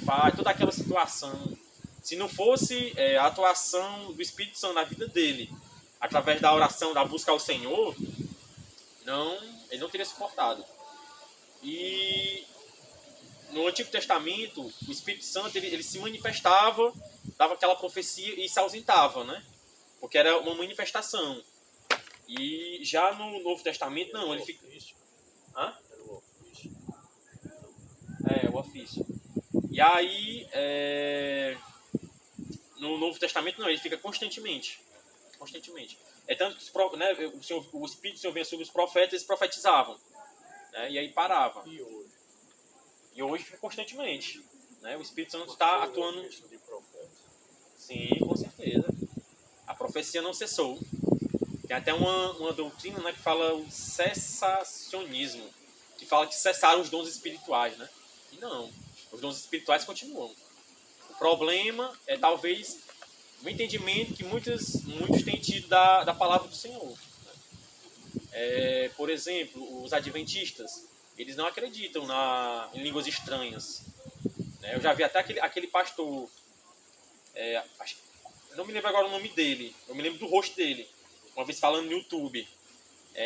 faz, toda aquela situação, se não fosse a atuação do Espírito Santo na vida dele, através da oração, da busca ao Senhor, ele não teria suportado. E no Antigo Testamento, o Espírito Santo ele se manifestava, dava aquela profecia e se ausentava, né? Porque era uma manifestação. E já no Novo Testamento, não, ele fica... Hã? Era o ofício. O ofício. E aí, no Novo Testamento, não, ele fica constantemente. É tanto que o Espírito do Senhor vinha sobre os profetas, eles profetizavam. Né? E aí parava. E hoje fica constantemente. Né? O Espírito Santo está atuando... De profeta. Sim, com certeza. A profecia não cessou. Tem até uma doutrina, né, que fala o cessacionismo, que fala que cessaram os dons espirituais, né? E não, os dons espirituais continuam. O problema é talvez o entendimento que muitos têm tido da palavra do Senhor. Né? Por exemplo, os adventistas, eles não acreditam em línguas estranhas. Né? Eu já vi até aquele pastor, eu não me lembro agora o nome dele, eu me lembro do rosto dele, uma vez falando no YouTube,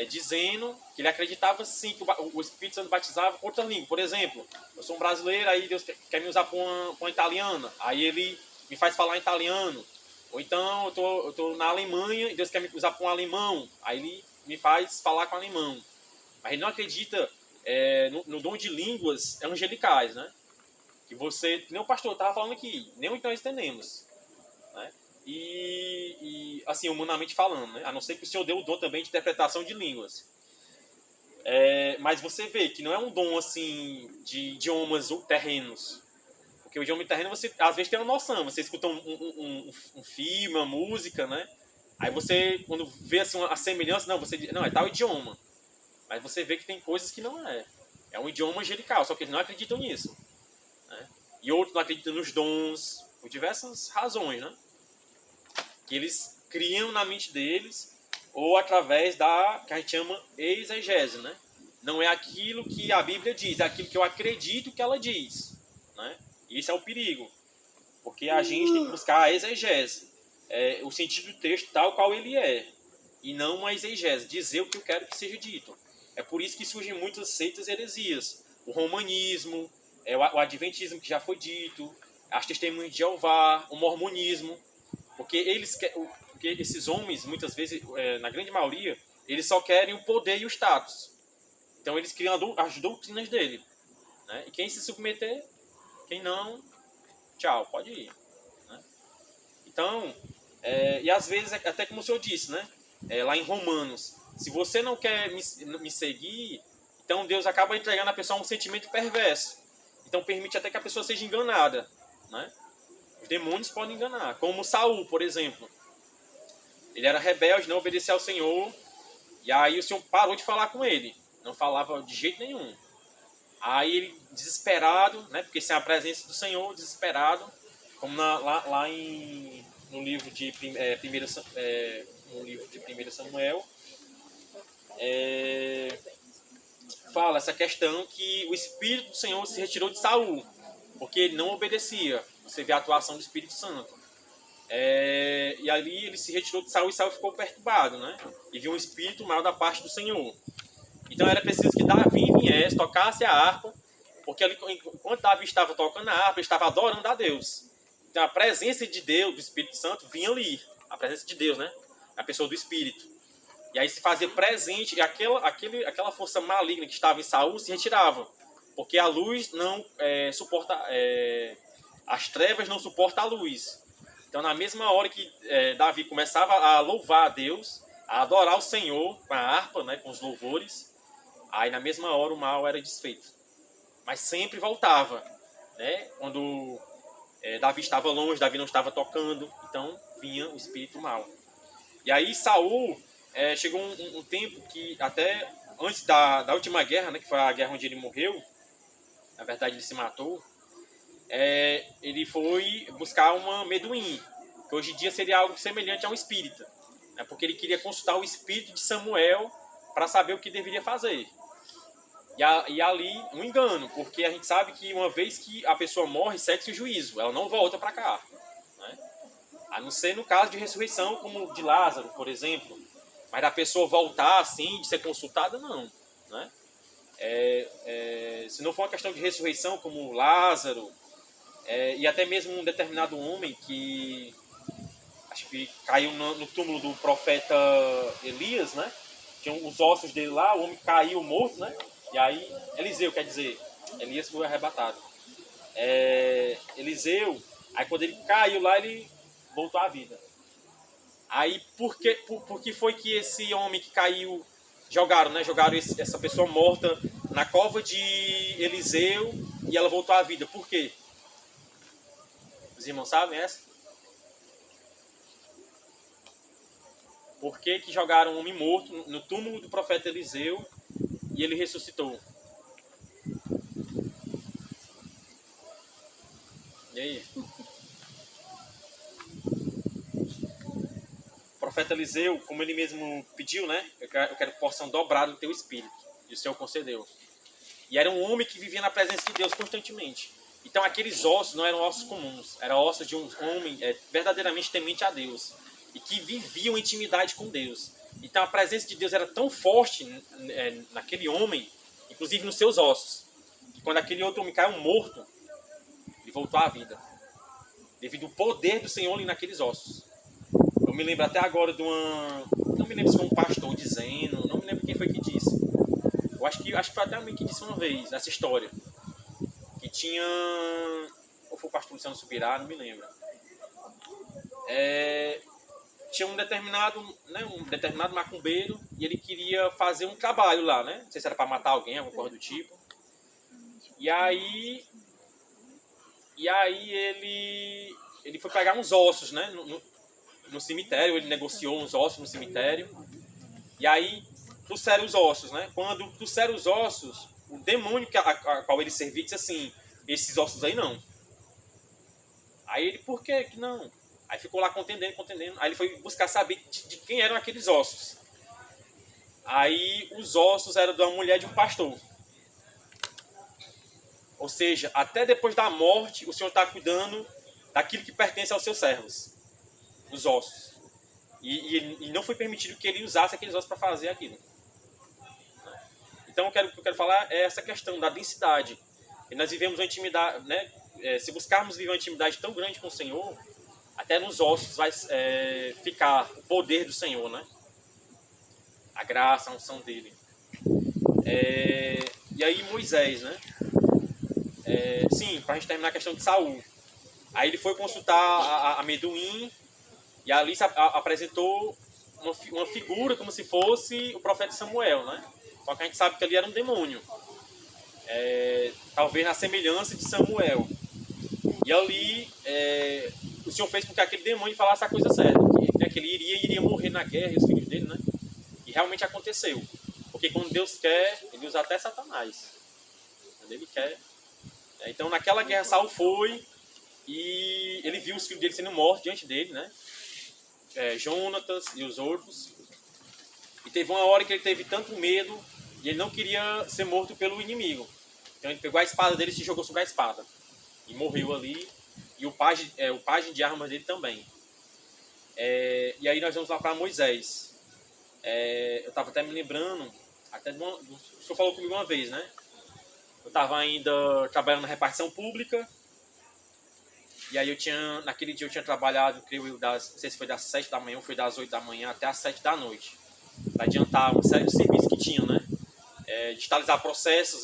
dizendo que ele acreditava sim que o Espírito Santo batizava com outra língua. Por exemplo, eu sou um brasileiro, aí Deus quer me usar para uma italiana, aí ele me faz falar italiano. Ou então eu tô na Alemanha e Deus quer me usar para um alemão, aí ele me faz falar com alemão. Mas ele não acredita no dom de línguas angelicais, né? Que nem o pastor estava falando aqui, nem então entendemos. Né? E assim, humanamente falando, né? A não ser que o Senhor deu o dom também de interpretação de línguas. Mas você vê que não é um dom assim de idiomas terrenos. Porque o idioma terreno você às vezes tem uma noção. Você escuta um filme, uma música, né? Aí você, quando vê assim, a semelhança, você diz, não, é tal idioma. Mas você vê que tem coisas que não é. É um idioma angelical, só que eles não acreditam nisso. Né? E outros não acreditam nos dons, por diversas razões, né? Que eles criam na mente deles, ou através da que a gente chama exegese, né? Não é aquilo que a Bíblia diz, é aquilo que eu acredito que ela diz, né? Isso é o perigo, porque a gente tem que buscar a exegese, o sentido do texto tal qual ele é, e não uma exegese, dizer o que eu quero que seja dito. É por isso que surgem muitas seitas e heresias, o romanismo, o adventismo que já foi dito, as testemunhas de Jeová, o mormonismo. Porque esses homens, muitas vezes, na grande maioria, eles só querem o poder e o status. Então eles criam as doutrinas dele. Né? E quem se submeter, quem não, tchau, pode ir. Né? Então, e às vezes, até como o senhor disse, né? Lá em Romanos, se você não quer me seguir, então Deus acaba entregando a pessoa um sentimento perverso. Então permite até que a pessoa seja enganada. Né? Os demônios podem enganar, como Saul, por exemplo. Ele era rebelde, não obedecia ao Senhor, e aí o Senhor parou de falar com ele. Não falava de jeito nenhum. Aí ele, desesperado, né, porque sem a presença do Senhor, desesperado, como lá no livro de 1 Samuel, fala essa questão que o Espírito do Senhor se retirou de Saul, porque ele não obedecia. Você vê a atuação do Espírito Santo. E ali ele se retirou de Saul e Saul ficou perturbado, né? E viu um espírito mal da parte do Senhor. Então era preciso que Davi viesse, tocasse a harpa, porque ali, enquanto Davi estava tocando a harpa, ele estava adorando a Deus. Então a presença de Deus, do Espírito Santo, vinha ali. A presença de Deus, né? A pessoa do Espírito. E aí se fazia presente, e aquela força maligna que estava em Saul se retirava. Porque a luz não suporta... as trevas não suportam a luz. Então, na mesma hora que Davi começava a louvar a Deus, a adorar o Senhor com a harpa, né, com os louvores, aí na mesma hora o mal era desfeito. Mas sempre voltava. Né? Quando Davi estava longe, Davi não estava tocando, então vinha o espírito mal. E aí Saul, chegou um tempo que até antes da última guerra, né, que foi a guerra onde ele morreu, na verdade ele se matou, ele foi buscar uma meduim, que hoje em dia seria algo semelhante a um espírita, né? Porque ele queria consultar o espírito de Samuel para saber o que deveria fazer. E ali, um engano, porque a gente sabe que uma vez que a pessoa morre, segue-se o juízo, ela não volta para cá. Né? A não ser no caso de ressurreição, como de Lázaro, por exemplo. Mas da pessoa voltar assim, de ser consultada, não. Né? Se não for uma questão de ressurreição, como Lázaro, e até mesmo um determinado homem que acho que caiu no túmulo do profeta Elias, né? Tinham os ossos dele lá, o homem caiu morto, né? E aí, Eliseu, quer dizer, Elias foi arrebatado. Eliseu, aí quando ele caiu lá, ele voltou à vida. Aí, por que foi que esse homem que caiu, jogaram, né? Jogaram essa pessoa morta na cova de Eliseu e ela voltou à vida. Por quê? Os irmãos sabem essa? Por que jogaram um homem morto no túmulo do profeta Eliseu e ele ressuscitou? E aí? O profeta Eliseu, como ele mesmo pediu, né? Eu quero porção dobrada do teu espírito. E o Senhor concedeu. E era um homem que vivia na presença de Deus constantemente. Então aqueles ossos não eram ossos comuns. Eram ossos de um homem verdadeiramente temente a Deus. E que vivia uma intimidade com Deus. Então a presença de Deus era tão forte naquele homem, inclusive nos seus ossos, que quando aquele outro homem caiu morto, ele voltou à vida. Devido ao poder do Senhor ali naqueles ossos. Eu me lembro até agora de uma... Não me lembro se foi um pastor dizendo, não me lembro quem foi que disse. Eu acho que foi até alguém que disse uma vez, essa história. Que tinha... Ou foi o pastor Luciano Subirá, não me lembro. Tinha um determinado macumbeiro e ele queria fazer um trabalho lá, né? Não sei se era para matar alguém, alguma coisa do tipo. E aí ele foi pegar uns ossos, né? No cemitério, ele negociou uns ossos no cemitério. E aí trouxeram os ossos, né? Quando trouxeram os ossos, o demônio a qual ele servia disse assim: esses ossos aí não. Aí ele, por que não? Aí ficou lá contendendo. Aí ele foi buscar saber de quem eram aqueles ossos. Aí os ossos eram de uma mulher de um pastor. Ou seja, até depois da morte, o Senhor está cuidando daquilo que pertence aos seus servos. Os ossos. E não foi permitido que ele usasse aqueles ossos para fazer aquilo. Então o que eu quero falar é essa questão da densidade. E nós vivemos uma intimidade, né? Se buscarmos viver uma intimidade tão grande com o Senhor, até nos ossos vai ficar o poder do Senhor, né? A graça, a unção dele. E aí Moisés, né? Sim, para a gente terminar a questão de Saul. Aí ele foi consultar a Meduim e ali apresentou uma figura como se fosse o profeta Samuel, né? Só que a gente sabe que ali era um demônio. Talvez na semelhança de Samuel. E ali o Senhor fez com que aquele demônio falasse a coisa certa, que ele iria morrer na guerra e os filhos dele, né? E realmente aconteceu. Porque quando Deus quer, ele usa até Satanás. Quando ele quer. Então naquela guerra Saul foi e ele viu os filhos dele sendo mortos diante dele, né? Jonatas e os outros. E teve uma hora que ele teve tanto medo e ele não queria ser morto pelo inimigo. Então ele pegou a espada dele e se jogou sobre a espada. E morreu ali. E o pajem de armas dele também. E aí nós vamos lá para Moisés. Eu estava até me lembrando, o senhor falou comigo uma vez, né? Eu estava ainda trabalhando na repartição pública. E aí naquele dia eu tinha trabalhado, creio eu, não sei se foi das 7 da manhã ou foi das 8 da manhã até as 7 da noite. Para adiantar uma série de serviços que tinham, né? Digitalizar processos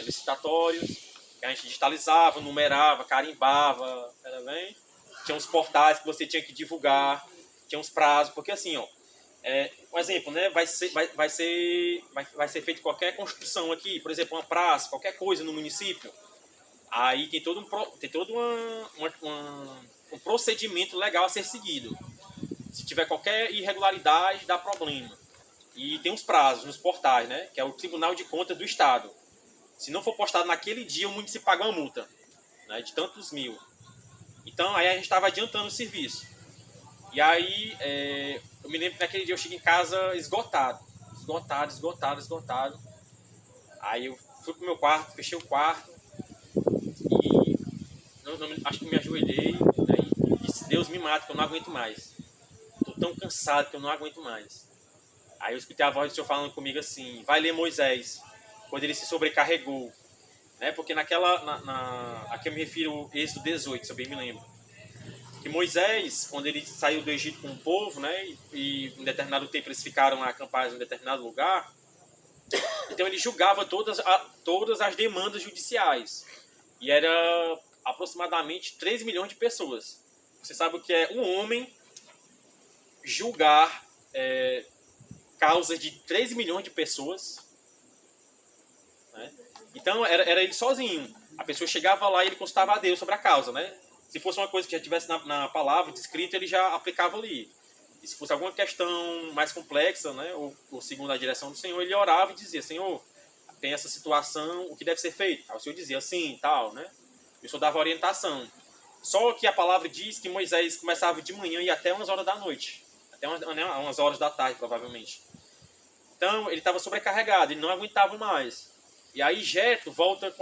licitatórios, que a gente digitalizava, numerava, carimbava, bem? Tinha uns portais que você tinha que divulgar, tinha uns prazos, porque assim, ó, um exemplo, né? Vai ser feito qualquer construção aqui, por exemplo, uma praça, qualquer coisa no município. Aí tem todo um procedimento legal a ser seguido. Se tiver qualquer irregularidade, dá problema. E tem uns prazos nos portais, né? Que é o Tribunal de Contas do Estado. Se não for postado naquele dia, o município paga uma multa, né, de tantos mil. Então, aí a gente estava adiantando o serviço. E aí, eu me lembro que naquele dia eu cheguei em casa esgotado. Aí eu fui pro meu quarto, fechei o quarto e acho que me ajoelhei, né, e disse, Deus me mata que eu não aguento mais. Tô tão cansado que eu não aguento mais. Aí eu escutei a voz do Senhor falando comigo assim, vai ler Moisés, quando ele se sobrecarregou. Né? Porque aqui eu me refiro ao Êxodo 18, se eu bem me lembro. Que Moisés, quando ele saiu do Egito com o povo, né, e em determinado tempo eles ficaram acampados em um determinado lugar, então ele julgava todas as demandas judiciais. E era aproximadamente 3 milhões de pessoas. Você sabe o que é um homem julgar causas de 3 milhões de pessoas? Né? Então era ele sozinho. A pessoa chegava lá e ele consultava a Deus sobre a causa, né? Se fosse uma coisa que já tivesse na palavra, descrita, ele já aplicava ali. E se fosse alguma questão mais complexa, né, ou segundo a direção do Senhor, ele orava e dizia, Senhor, tem essa situação, o que deve ser feito? Aí o Senhor dizia assim, tal, né? E o Senhor dava orientação. Só que a palavra diz que Moisés começava de manhã e até umas horas da noite. Até umas horas da tarde, provavelmente. Então, ele estava sobrecarregado, ele não aguentava mais. E aí Jetro volta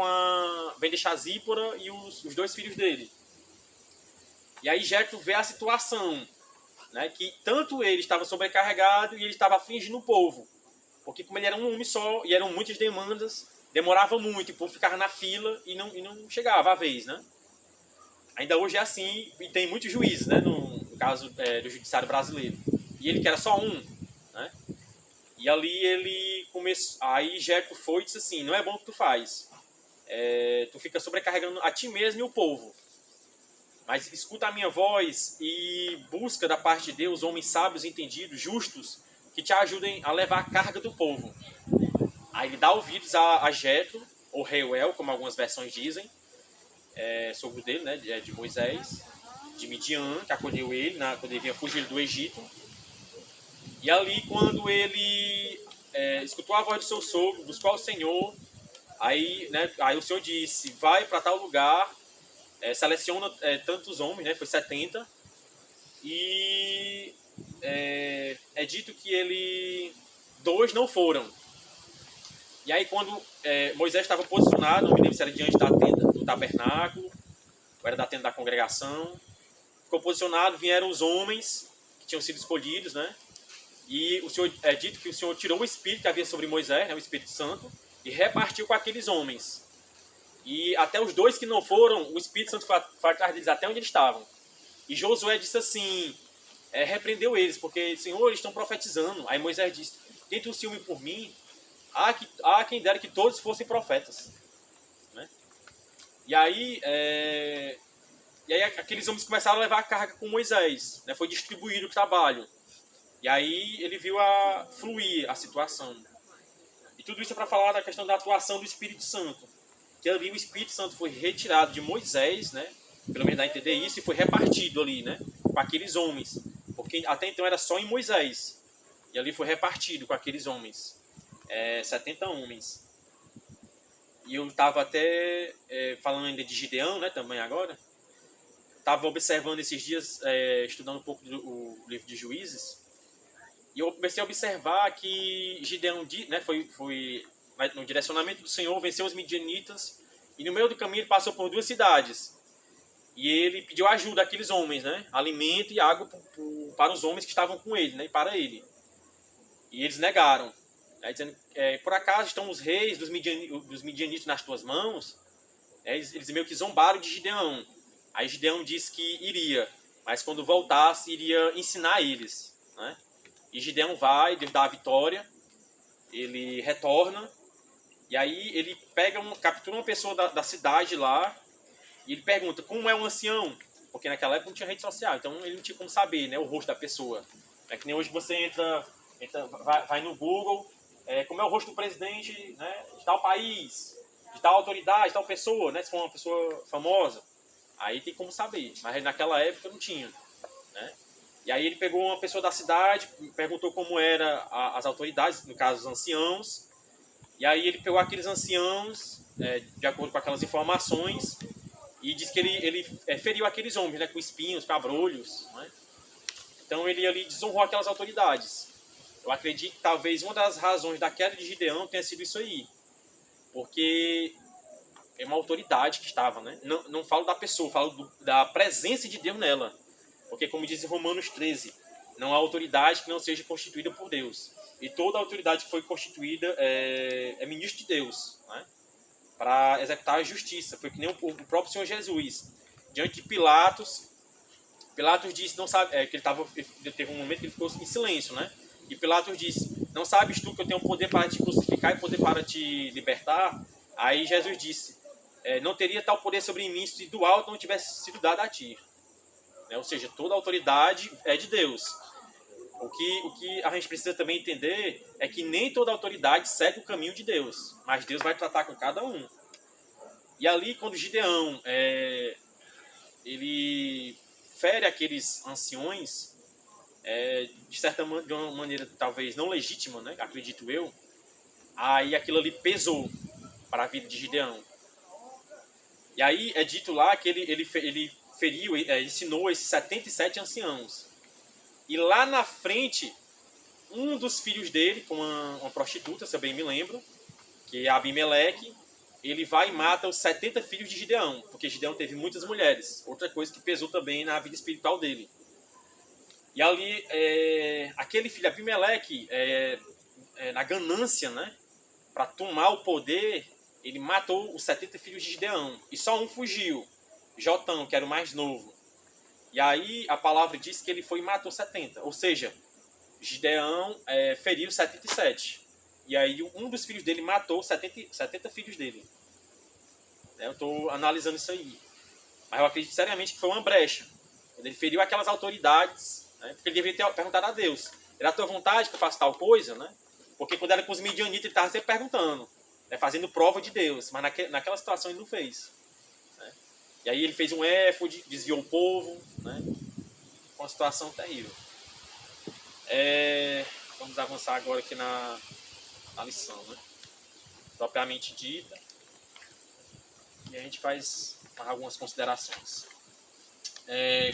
vem deixar Zípora e os 2 filhos dele. E aí Jetro vê a situação, né, que tanto ele estava sobrecarregado e ele estava afligindo o povo. Porque como ele era um homem só e eram muitas demandas, demorava muito, e o povo ficava na fila e não chegava a vez, né? Ainda hoje é assim, e tem muitos juízes, né, no caso do judiciário brasileiro. E ele que era só um, né? E ali ele começou, aí Jetro foi e disse assim, não é bom o que tu faz. Tu fica sobrecarregando a ti mesmo e o povo. Mas escuta a minha voz e busca da parte de Deus homens sábios, entendidos, justos, que te ajudem a levar a carga do povo. Aí ele dá ouvidos a Jetro, ou Reuel, como algumas versões dizem, sobre o dele, né, de Moisés, de Midian, que acolheu ele quando ele vinha fugir do Egito. E ali, quando ele escutou a voz do seu sogro, buscou ao Senhor, aí o Senhor disse, vai para tal lugar, seleciona tantos homens, né, foi 70, e é dito que 2 não foram. E aí quando Moisés estava posicionado, não me lembro se era diante da tenda do tabernáculo, ou era da tenda da congregação, ficou posicionado, vieram os homens que tinham sido escolhidos, né? E o Senhor, é dito que o Senhor tirou o Espírito que havia sobre Moisés, né, o Espírito Santo, e repartiu com aqueles homens. E até os 2 que não foram, o Espírito Santo foi atrás deles até onde eles estavam. E Josué disse assim, repreendeu eles, porque, Senhor, eles estão profetizando. Aí Moisés disse, tem tu ciúme por mim? Há quem dera que todos fossem profetas. Né? E aí aqueles homens começaram a levar a carga com Moisés. Né? Foi distribuído o trabalho. E aí ele viu fluir a situação. E tudo isso é para falar da questão da atuação do Espírito Santo. Que ali o Espírito Santo foi retirado de Moisés, né? Pelo menos dá a entender isso, e foi repartido ali, né? Com aqueles homens. Porque até então era só em Moisés. E ali foi repartido com aqueles homens. 70 homens. E eu estava até falando ainda de Gideão, né? Também agora. Estava observando esses dias, estudando um pouco do livro de Juízes. E eu comecei a observar que Gideão, né, foi no direcionamento do Senhor, venceu os midianitas, e no meio do caminho ele passou por 2 cidades. E ele pediu ajuda àqueles homens, né, alimento e água para os homens que estavam com ele, né, e para ele. E eles negaram, né, dizendo, por acaso estão os reis dos midianitas nas tuas mãos? Eles meio que zombaram de Gideão. Aí Gideão disse que iria, mas quando voltasse iria ensinar eles, né? E Gideão vai, Deus dá a vitória, ele retorna, e aí ele captura uma pessoa da cidade lá, e ele pergunta, como é um ancião? Porque naquela época não tinha rede social, então ele não tinha como saber, né, o rosto da pessoa. É que nem hoje você vai no Google, como é o rosto do presidente, né, de tal país, de tal autoridade, de tal pessoa, né, se for uma pessoa famosa. Aí tem como saber, mas naquela época não tinha, né? E aí ele pegou uma pessoa da cidade, perguntou como eram as autoridades, no caso os anciãos, e aí ele pegou aqueles anciãos, de acordo com aquelas informações, e disse que ele feriu aqueles homens, né, com espinhos, cabrolhos, né? Então ele ali desonrou aquelas autoridades. Eu acredito que talvez uma das razões da queda de Gideão tenha sido isso aí. porque é uma autoridade que estava, né? Não falo da pessoa, falo da presença de Deus nela. Porque, como diz em Romanos 13, não há autoridade que não seja constituída por Deus. E toda autoridade que foi constituída é ministro de Deus, né? Para executar a justiça. Foi que nem o próprio Senhor Jesus. Diante de Pilatos disse, não sabe, que ele teve um momento que ele ficou em silêncio, né? E Pilatos disse, não sabes tu que eu tenho poder para te crucificar e poder para te libertar? Aí Jesus disse, não teria tal poder sobre mim se do alto não tivesse sido dado a ti. Ou seja, toda a autoridade é de Deus. O que a gente precisa também entender é que nem toda autoridade segue o caminho de Deus, mas Deus vai tratar com cada um. E ali, quando Gideão ele fere aqueles anciões, de uma maneira talvez não legítima, né? Acredito eu, aí aquilo ali pesou para a vida de Gideão. E aí é dito lá que ele feriu, ensinou esses 77 anciãos. E lá na frente, um dos filhos dele, com uma prostituta, se eu bem me lembro, que é Abimeleque, ele vai e mata os 70 filhos de Gideão, porque Gideão teve muitas mulheres. Outra coisa que pesou também na vida espiritual dele. E ali, aquele filho Abimeleque, na ganância, né, para tomar o poder, ele matou os 70 filhos de Gideão. E só um fugiu, Jotão, que era o mais novo. E aí a palavra diz que ele foi e matou 70. Ou seja, Gideão feriu 77. E aí um dos filhos dele matou 70 filhos dele. Eu estou analisando isso aí. Mas eu acredito seriamente que foi uma brecha. Quando ele feriu aquelas autoridades, né, porque ele deveria ter perguntado a Deus. Era a tua vontade que eu faça tal coisa? Né? Porque quando era com os midianitas, ele estava sempre perguntando, né, fazendo prova de Deus. Mas naquela situação ele não fez. Né? E aí ele fez um éfode, desviou o povo. Né? Uma situação terrível. Vamos avançar agora aqui na lição, né? Propriamente dita. E a gente faz algumas considerações.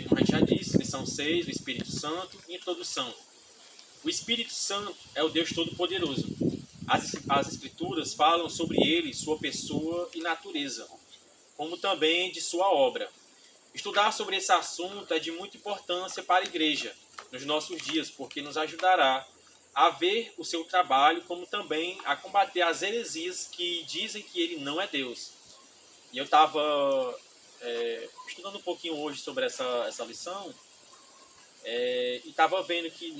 Como a gente já disse, lição 6, o Espírito Santo, introdução. O Espírito Santo é o Deus Todo-Poderoso. As Escrituras falam sobre ele, sua pessoa e natureza, como também de sua obra. Estudar sobre esse assunto é de muita importância para a Igreja nos nossos dias, porque nos ajudará a ver o seu trabalho, como também a combater as heresias que dizem que ele não é Deus. E eu estava estudando um pouquinho hoje sobre essa lição e estava vendo que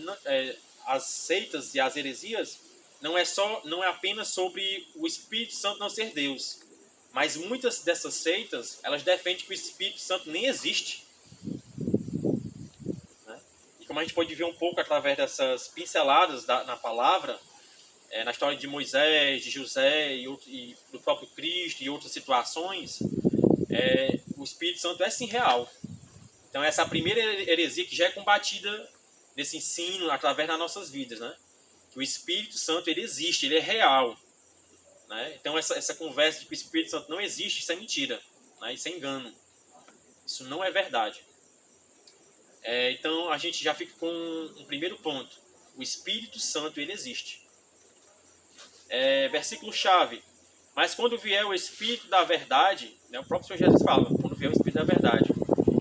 as seitas e as heresias não é apenas sobre o Espírito Santo não ser Deus, mas muitas dessas seitas elas defendem que o Espírito Santo nem existe. Né? E como a gente pode ver um pouco através dessas pinceladas na palavra, na história de Moisés, de José e do próprio Cristo e outras situações, o Espírito Santo é sim real. Então essa é a primeira heresia que já é combatida nesse ensino através das nossas vidas, né? Que o Espírito Santo ele existe, ele é real. Né? Então essa conversa de que o Espírito Santo não existe, isso é mentira, né? Isso é engano. Isso não é verdade. Então a gente já fica com um primeiro ponto. O Espírito Santo ele existe. Versículo-chave. Mas quando vier o Espírito da verdade, né, o próprio Senhor Jesus fala, quando vier o Espírito da verdade,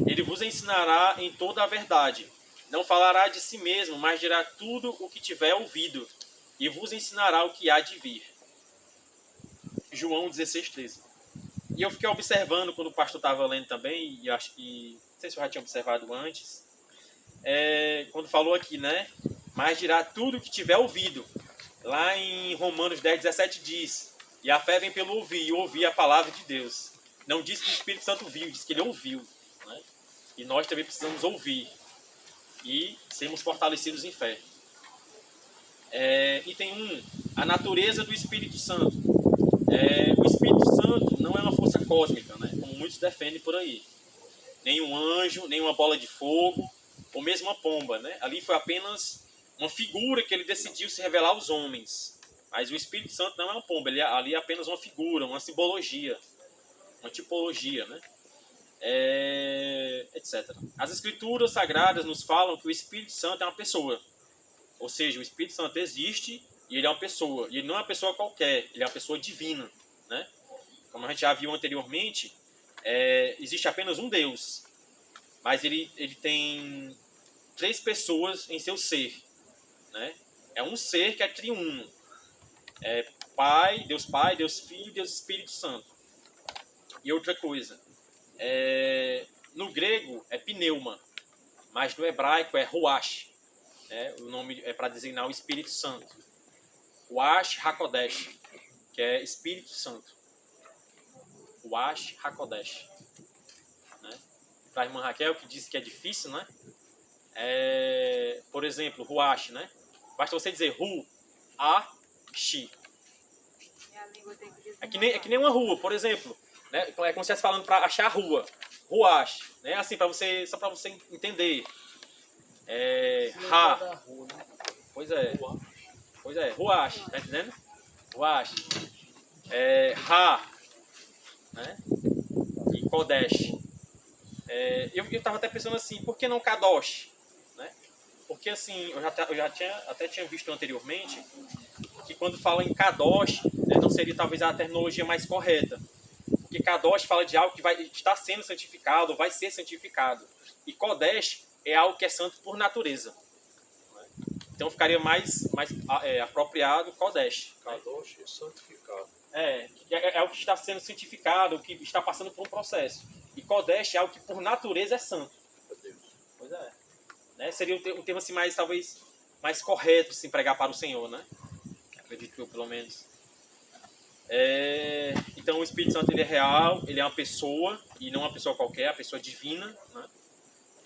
ele vos ensinará em toda a verdade. Não falará de si mesmo, mas dirá tudo o que tiver ouvido, e vos ensinará o que há de vir. João 16:13. E eu fiquei observando quando o pastor estava lendo também, e acho que, não sei se eu já tinha observado antes, quando falou aqui, né? Mas dirá tudo o que tiver ouvido. Lá em Romanos 10:17 diz, e a fé vem pelo ouvir, e ouvir a palavra de Deus. Não diz que o Espírito Santo viu, diz que ele ouviu. Né? E nós também precisamos ouvir e sermos fortalecidos em fé. Item 1, a natureza do Espírito Santo. O Espírito Santo não é uma força cósmica, né? Como muitos defendem por aí. Nem um anjo, nem uma bola de fogo, ou mesmo uma pomba. Né? Ali foi apenas uma figura que ele decidiu se revelar aos homens. Mas o Espírito Santo não é uma pomba, ali é apenas uma figura, uma simbologia, uma tipologia, né? Etc. As Escrituras Sagradas nos falam que o Espírito Santo é uma pessoa. Ou seja, o Espírito Santo existe e ele é uma pessoa. E ele não é uma pessoa qualquer, ele é uma pessoa divina. né? Como a gente já viu anteriormente, existe apenas um Deus, mas ele tem 3 pessoas em seu ser, né? É um ser que é triuno. Pai, Deus Filho e Deus Espírito Santo. E outra coisa, no grego é pneuma, mas no hebraico é ruach. O nome é para designar o Espírito Santo. Ruach HaKodesh, que é Espírito Santo. Ruach HaKodesh. Né? Para a irmã Raquel, que disse que é difícil, né? Por exemplo, Ruach, né? Basta você dizer Ru-A-Shi. É que nem uma rua, por exemplo. Né? É como se estivesse falando para achar a rua. Ruach. Né? Assim, só para você entender. Ra. Pois é. Ruach. Tá entendendo? Ruach. Ra. Né? E Kodesh. Eu estava até pensando assim, por que não Kadosh? Né? Porque assim, eu já tinha visto anteriormente que quando fala em Kadosh, não seria talvez a terminologia mais correta. Porque Kadosh fala de algo que vai estar sendo santificado, vai ser santificado. E Kodesh é algo que é santo por natureza. Então ficaria mais apropriado Kodesh. Kadosh é santificado. É algo que está sendo santificado, que está passando por um processo. E Kodesh é algo que por natureza é santo. Pois é. Né? Seria um termo assim, talvez mais correto se empregar para o Senhor, né? Acredito eu, pelo menos. Então o Espírito Santo ele é real, ele é uma pessoa, e não uma pessoa qualquer, é a pessoa divina, né?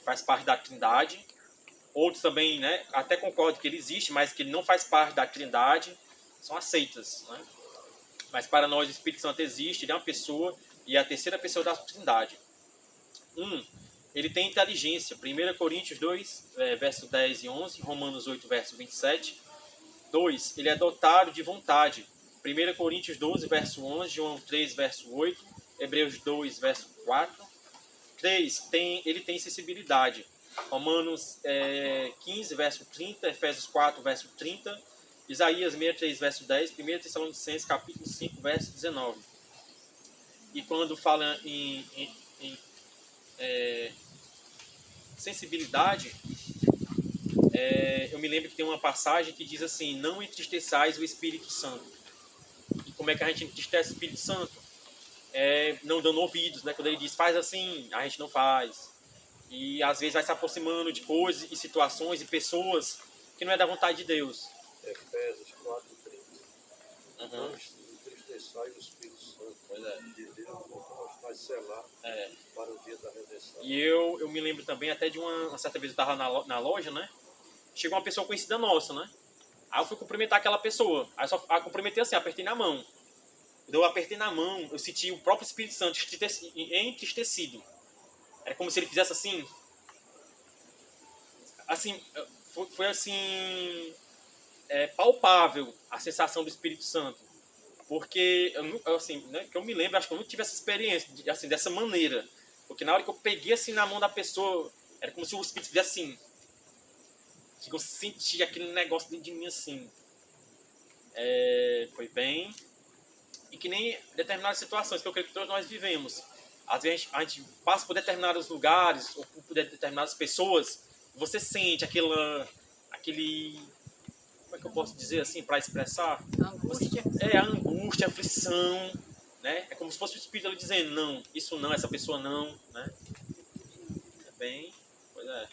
Faz parte da Trindade. Outros também, né, até concordam que ele existe, mas que ele não faz parte da Trindade, são aceitas, né? Mas para nós o Espírito Santo existe, ele é uma pessoa e é a terceira pessoa da Trindade. Ele tem inteligência. 1 Coríntios 2, verso 10 e 11, Romanos 8, verso 27. 2. Ele é dotado de vontade. 1 Coríntios 12, verso 11, João 3, verso 8, Hebreus 2, verso 4. 3. Ele tem sensibilidade. Romanos 15, verso 30, Efésios 4, verso 30, Isaías 63, verso 10, 1 Tessalonicenses, capítulo 5, verso 19. E quando fala em sensibilidade, eu me lembro que tem uma passagem que diz assim: não entristeçais o Espírito Santo. E como é que a gente entristece o Espírito Santo? Não dando ouvidos, né? Quando ele diz faz assim, a gente não faz. E às vezes vai se aproximando de coisas e situações e pessoas que não é da vontade de Deus. Efésios 4, 30. Não entristeçais o Espírito Santo. Pois é. De Deus nós vai selar para o dia da redenção. E eu me lembro também até de uma certa vez eu estava na loja, né? Chegou uma pessoa conhecida nossa, né? Aí eu fui cumprimentar aquela pessoa. Aí só cumprimentei assim, apertei na mão. Quando eu apertei na mão, eu senti o próprio Espírito Santo entristecido. Era como se ele fizesse assim. Assim, foi assim, palpável a sensação do Espírito Santo. Porque, assim, né, que eu me lembro, acho que eu nunca tive essa experiência, assim, dessa maneira. Porque na hora que eu peguei assim na mão da pessoa, era como se o Espírito fizesse assim. Que eu senti aquele negócio dentro de mim assim. Foi bem. E que nem determinadas situações que eu creio que todos nós vivemos. Às vezes a gente passa por determinados lugares ou por determinadas pessoas, você sente aquele, como é que eu posso dizer assim para expressar? Angústia. A angústia, a aflição, né? É como se fosse o Espírito ali dizendo, não, isso não, essa pessoa não, né? Pois é.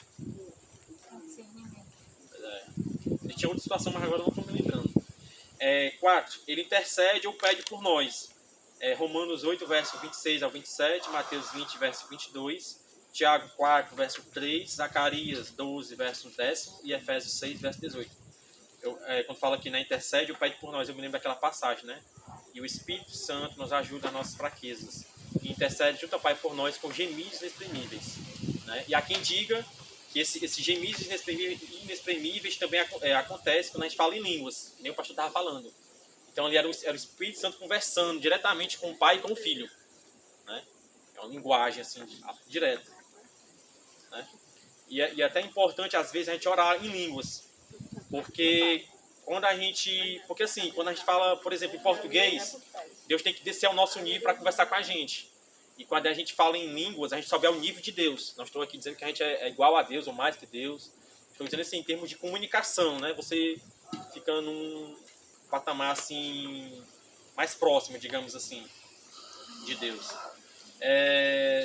E tinha outra situação, mas agora eu não estou me lembrando. 4. Ele intercede ou pede por nós. Romanos 8, verso 26 ao 27, Mateus 20, verso 22, Tiago 4, verso 3, Zacarias 12, verso 10 e Efésios 6, verso 18. Quando fala aqui na intercede ou pede por nós, eu me lembro daquela passagem, né? E o Espírito Santo nos ajuda nas nossas fraquezas. E intercede junto ao Pai por nós com gemidos inexprimíveis. Né? E há quem diga que esses gemidos inexprimíveis também acontecem quando a gente fala em línguas, nem o pastor estava falando. Então ali era o Espírito Santo conversando diretamente com o Pai e com o Filho. Né? É uma linguagem assim, direta. Né? E é até importante às vezes a gente orar em línguas. Porque quando a gente fala, por exemplo, em português, Deus tem que descer ao nosso nível para conversar com a gente. E quando a gente fala em línguas, a gente sobe ao nível de Deus. Não estou aqui dizendo que a gente é igual a Deus ou mais que Deus. Estou dizendo assim, em termos de comunicação, né? Você fica num patamar assim, mais próximo, digamos assim, de Deus.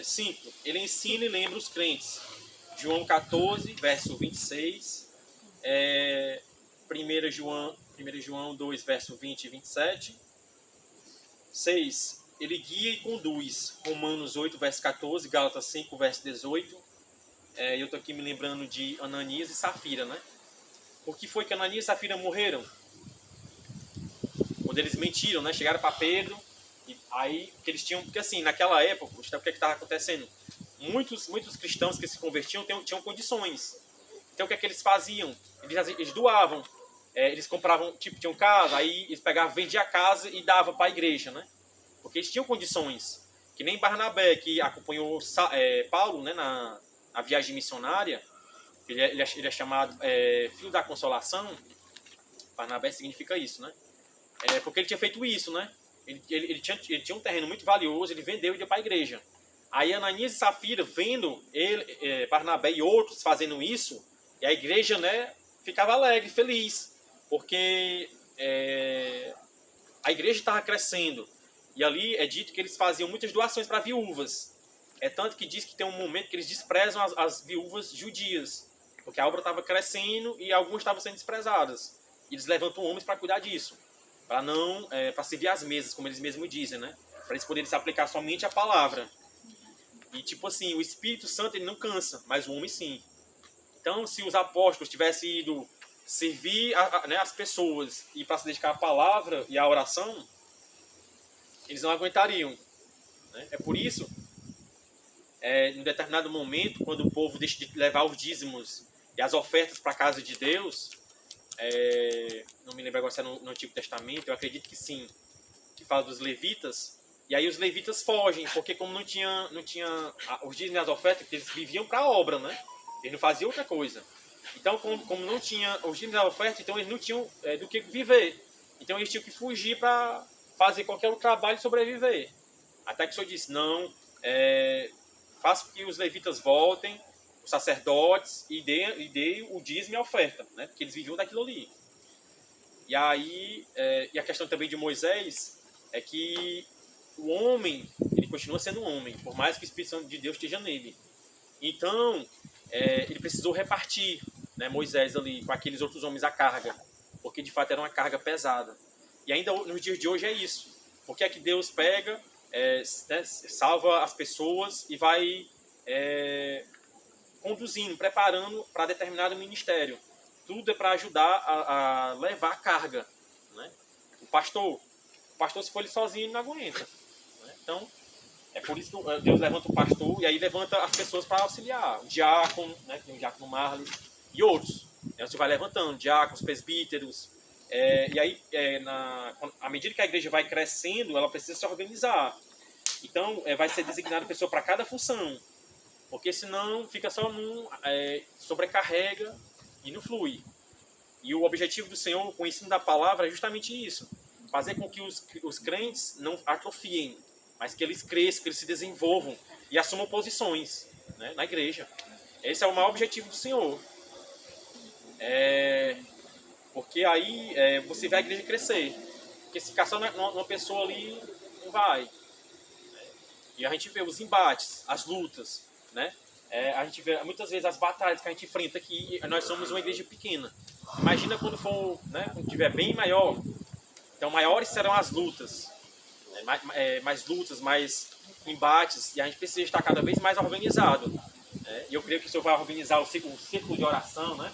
5. Ele ensina e lembra os crentes. João 14, verso 26. 1 João 2, verso 20 e 27. 6. Ele guia e conduz. Romanos 8, verso 14. Gálatas 5, verso 18. Eu estou aqui me lembrando de Ananias e Safira, né? Por que foi que Ananias e Safira morreram? Quando eles mentiram, né? Chegaram para Pedro. E aí, que eles tinham... Porque assim, naquela época, o que estava acontecendo? Muitos cristãos que se convertiam tinham condições. Então, o que é que eles faziam? Eles doavam. Eles compravam, tipo, tinham casa, aí eles pegavam, vendiam a casa e davam para a igreja, né? Porque eles tinham condições. Que nem Barnabé, que acompanhou Paulo, né, na viagem missionária. Ele é chamado filho da consolação. Barnabé significa isso, né? Porque ele tinha feito isso, né? Ele tinha um terreno muito valioso, ele vendeu e deu para a igreja. Aí Ananias e Safira, vendo Barnabé e outros fazendo isso, e a igreja, né, ficava alegre, feliz. Porque a igreja estava crescendo. E ali é dito que eles faziam muitas doações para viúvas. Tanto que diz que tem um momento que eles desprezam as viúvas judias. Porque a obra estava crescendo e algumas estavam sendo desprezadas. E eles levantam homens para cuidar disso. Para servir as mesas, como eles mesmos dizem, né? Para eles poderem se aplicar somente à palavra. E tipo assim, o Espírito Santo ele não cansa, mas o homem sim. Então, se os apóstolos tivessem ido servir as pessoas e para se dedicar à palavra e à oração, eles não aguentariam, né? É por isso, em um determinado momento, quando o povo deixa de levar os dízimos e as ofertas para a casa de Deus, não me lembro agora se é no Antigo Testamento, eu acredito que sim, que fala dos levitas, e aí os levitas fogem, porque como não tinha os dízimos e as ofertas, eles viviam para a obra, né? Eles não faziam outra coisa. Então, como não tinha os dízimos e as ofertas, então eles não tinham do que viver. Então eles tinham que fugir para fazer qualquer outro trabalho e sobreviver. Até que o Senhor disse, não, faça que os levitas voltem, os sacerdotes, e dê o dízimo e a oferta, né? Porque eles viviam daquilo ali. E aí, e a questão também de Moisés é que o homem, ele continua sendo um homem, por mais que o Espírito Santo de Deus esteja nele. Então, ele precisou repartir, né, Moisés ali, com aqueles outros homens a carga, porque de fato era uma carga pesada. E ainda nos dias de hoje é isso. Porque é que Deus pega, salva as pessoas e vai conduzindo, preparando para determinado ministério. Tudo é para ajudar a levar a carga, né? O pastor, se for ele sozinho, ele não aguenta, né? Então, é por isso que Deus levanta o pastor e aí levanta as pessoas para auxiliar. O diácono, né? Tem o diácono Marley e outros. Você vai levantando, diáconos, presbíteros. E aí, à medida que a igreja vai crescendo, ela precisa se organizar. Então, vai ser designada pessoa para cada função. Porque senão fica só sobrecarrega e não flui. E o objetivo do Senhor com o ensino da palavra é justamente isso. Fazer com que os crentes não atrofiem, mas que eles cresçam, que eles se desenvolvam e assumam posições, né, na igreja. Esse é o maior objetivo do Senhor. Porque aí você vê a igreja crescer. Porque se ficar só numa pessoa ali, não vai. E a gente vê os embates, as lutas, né? A gente vê muitas vezes as batalhas que a gente enfrenta aqui. Nós somos uma igreja pequena. Imagina quando for, né, quando tiver bem maior. Então maiores serão as lutas, né? Mais lutas, mais embates. E a gente precisa estar cada vez mais organizado. E eu creio que o Senhor vai organizar o círculo de oração, né?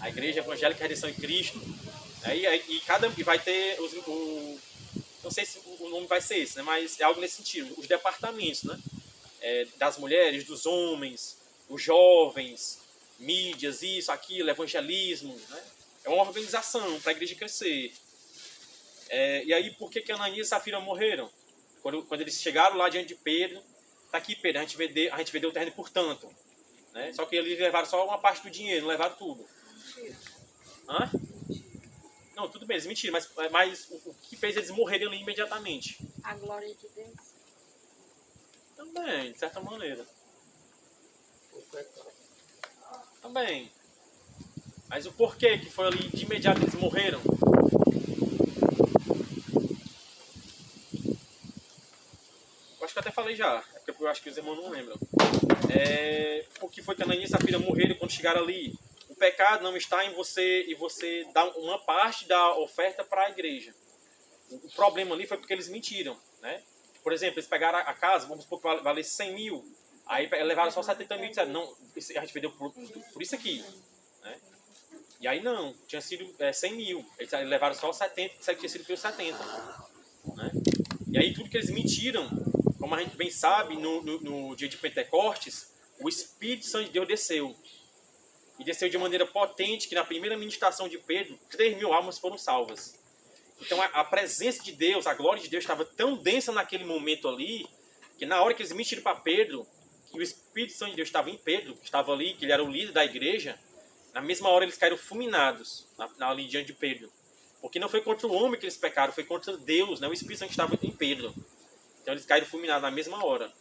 A Igreja Evangélica Redenção em Cristo. E vai ter não sei se o nome vai ser esse, né? Mas é algo nesse sentido. Os departamentos, né? Das mulheres, dos homens, os jovens, mídias, isso, aquilo, evangelismo, né? É uma organização para a igreja crescer. E aí, por que Ananias e Safira morreram? Quando eles chegaram lá diante de Pedro, tá aqui, Pedro, a gente vendeu o terreno por tanto, né? Só que eles levaram só uma parte do dinheiro, não levaram tudo. Hã? Não, tudo bem, eles mentiram, mas o que fez eles morrerem ali imediatamente? A glória de Deus. Também, de certa maneira. O pecado. Também. Mas o porquê que foi ali de imediato eles morreram? Eu acho que eu até falei já. É porque eu acho que os irmãos não lembram. Porque foi que Ananias e Safira morreram quando chegaram ali. O pecado não está em você e você dar uma parte da oferta para a igreja. O problema ali foi porque eles mentiram, né? Por exemplo, eles pegaram a casa, vamos supor que valesse 100 mil, aí levaram só 70 mil e disseram, não, a gente vendeu por isso aqui, né? E aí não, tinha sido 100 mil, eles levaram só 70, disseram que tinha sido pelos 70, né? E aí tudo que eles mentiram, como a gente bem sabe, no dia de Pentecostes, o Espírito Santo de Deus desceu. E desceu de maneira potente, que na primeira ministração de Pedro, 3.000 almas foram salvas. Então a presença de Deus, a glória de Deus estava tão densa naquele momento ali, que na hora que eles mentiram para Pedro, que o Espírito Santo de Deus estava em Pedro, que estava ali, que ele era o líder da igreja, na mesma hora eles caíram fulminados ali diante de Pedro. Porque não foi contra o homem que eles pecaram, foi contra Deus, né? O Espírito Santo estava em Pedro. Então eles caíram fulminados na mesma hora.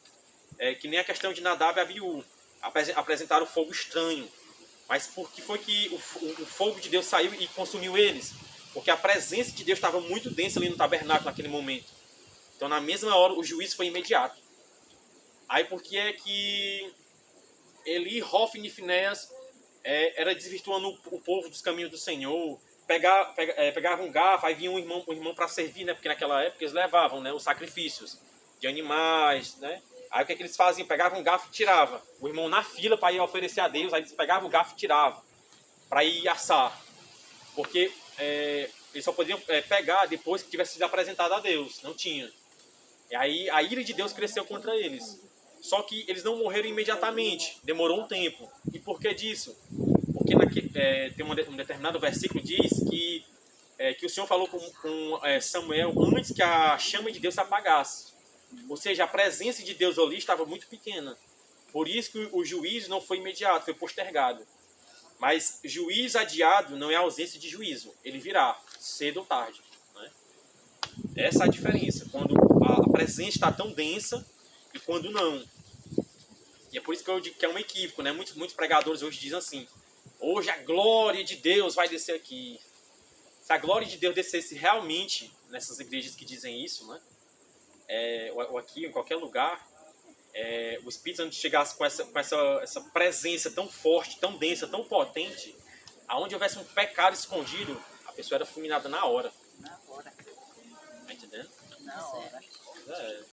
Que nem a questão de Nadab e Abiú. Apresentaram fogo estranho. Mas por que foi que o fogo de Deus saiu e consumiu eles? Porque a presença de Deus estava muito densa ali no tabernáculo naquele momento. Então, na mesma hora, o juízo foi imediato. Aí, por que é que Eli, Hofni e Finéias era desvirtuando o povo dos caminhos do Senhor? Pegava um garfo, aí vinha um irmão para servir, né? Porque naquela época eles levavam, né, os sacrifícios de animais, né? Aí o que é que eles faziam? Pegavam um garfo e tiravam. O irmão na fila para ir oferecer a Deus, aí eles pegavam o garfo e tiravam para ir assar. Porque eles só podiam pegar depois que tivesse sido apresentado a Deus. Não tinha. E aí a ira de Deus cresceu contra eles. Só que eles não morreram imediatamente. Demorou um tempo. E por que disso? Porque tem um determinado versículo que diz que o Senhor falou com Samuel antes que a chama de Deus se apagasse. Ou seja, a presença de Deus ali estava muito pequena. Por isso que o juízo não foi imediato, foi postergado. Mas juízo adiado não é ausência de juízo. Ele virá, cedo ou tarde. Né? Essa é a diferença. Quando a presença está tão densa e quando não. E é por isso que eu digo que é um equívoco. Né? Muitos pregadores hoje dizem assim, hoje a glória de Deus vai descer aqui. Se a glória de Deus descesse realmente nessas igrejas que dizem isso, né? Ou aqui, em qualquer lugar, o Espírito Santo chegasse com essa presença tão forte, tão densa, tão potente, aonde houvesse um pecado escondido, a pessoa era fulminada na hora. Na hora. Tá entendendo? Na hora.